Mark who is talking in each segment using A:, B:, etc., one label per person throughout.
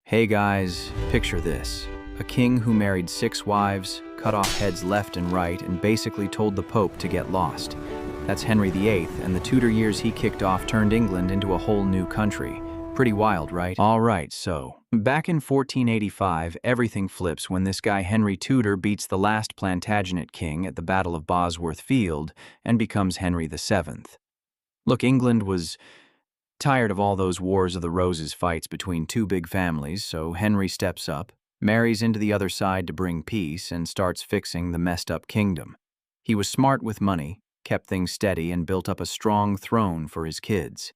A: Hey guys, picture this. A king who married 6 wives, cut off heads left and right, and basically told the Pope to get lost. That's Henry VIII, and the Tudor years he kicked off turned England into a whole new country. Pretty wild, right? Alright, so, back in 1485, everything flips when this guy Henry Tudor beats the last Plantagenet king at the Battle of Bosworth Field and becomes Henry VII. Look, England was tired of all those Wars of the Roses fights between two big families, so Henry steps up, marries into the other side to bring peace, and starts fixing the messed up kingdom. He was smart with money, kept things steady, and built up a strong throne for his kids.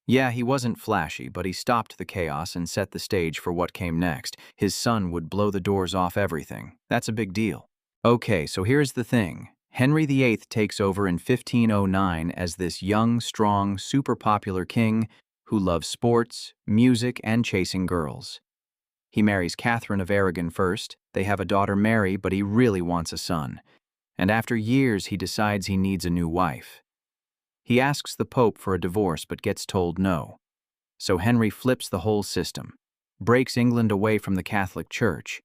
A: Yeah, he wasn't flashy, but he stopped the chaos and set the stage for what came next. His son would blow the doors off everything. That's a big deal. Okay, so here's the thing. Henry VIII takes over in 1509 as this young, strong, super popular king who loves sports, music, and chasing girls. He marries Catherine of Aragon first. They have a daughter, Mary, but he really wants a son. And after years, he decides he needs a new wife. He asks the Pope for a divorce but gets told no. So Henry flips the whole system, breaks England away from the Catholic Church,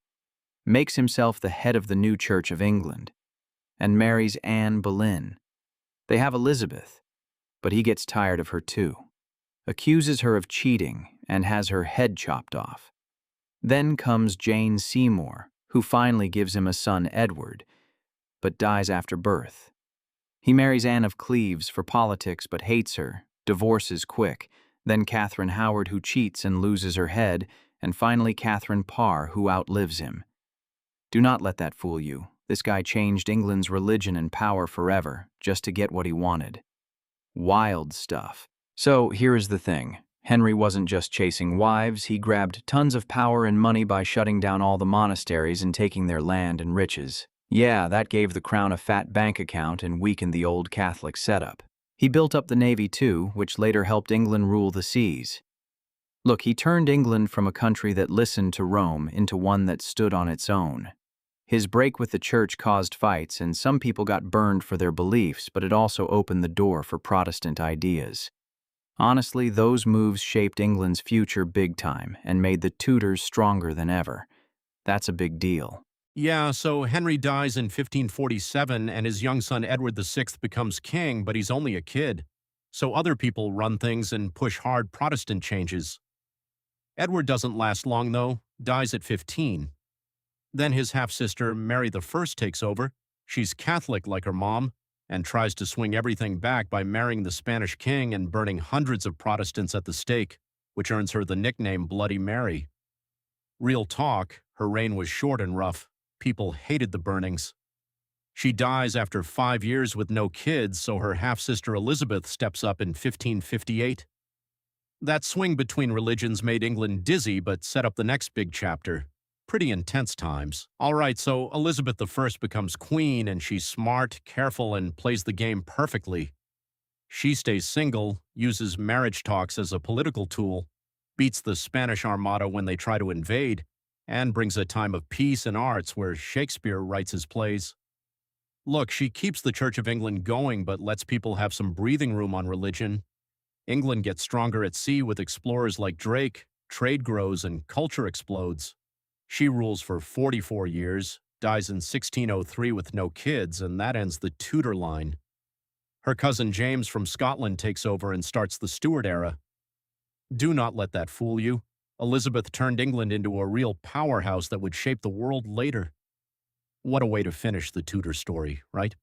A: makes himself the head of the new Church of England, and marries Anne Boleyn. They have Elizabeth, but he gets tired of her too, accuses her of cheating, and has her head chopped off. Then comes Jane Seymour, who finally gives him a son, Edward, but dies after birth. He marries Anne of Cleves for politics but hates her, divorces quick, then Catherine Howard, who cheats and loses her head, and finally Catherine Parr, who outlives him. Do not let that fool you. This guy changed England's religion and power forever, just to get what he wanted. Wild stuff. So here is the thing. Henry wasn't just chasing wives, he grabbed tons of power and money by shutting down all the monasteries and taking their land and riches. Yeah, that gave the crown a fat bank account and weakened the old Catholic setup. He built up the navy too, which later helped England rule the seas. Look, he turned England from a country that listened to Rome into one that stood on its own. His break with the church caused fights, and some people got burned for their beliefs, but it also opened the door for Protestant ideas. Honestly, those moves shaped England's future big time and made the Tudors stronger than ever. That's a big deal.
B: Yeah, so Henry dies in 1547 and his young son Edward VI becomes king, but he's only a kid. So other people run things and push hard Protestant changes. Edward doesn't last long though, dies at 15. Then his half-sister Mary I takes over. She's Catholic like her mom and tries to swing everything back by marrying the Spanish king and burning hundreds of Protestants at the stake, which earns her the nickname Bloody Mary. Real talk, her reign was short and rough. People hated the burnings. She dies after 5 years with no kids, so her half-sister Elizabeth steps up in 1558. That swing between religions made England dizzy but set up the next big chapter. Pretty intense times. All right, so Elizabeth I becomes queen, and she's smart, careful, and plays the game perfectly. She stays single, uses marriage talks as a political tool, beats the Spanish Armada when they try to invade, and brings a time of peace and arts where Shakespeare writes his plays. Look, she keeps the Church of England going but lets people have some breathing room on religion. England gets stronger at sea with explorers like Drake, trade grows, and culture explodes. She rules for 44 years, dies in 1603 with no kids, and that ends the Tudor line. Her cousin James from Scotland takes over and starts the Tudor Era. Do not let that fool you. Elizabeth turned England into a real powerhouse that would shape the world later. What a way to finish the Tudor story, right?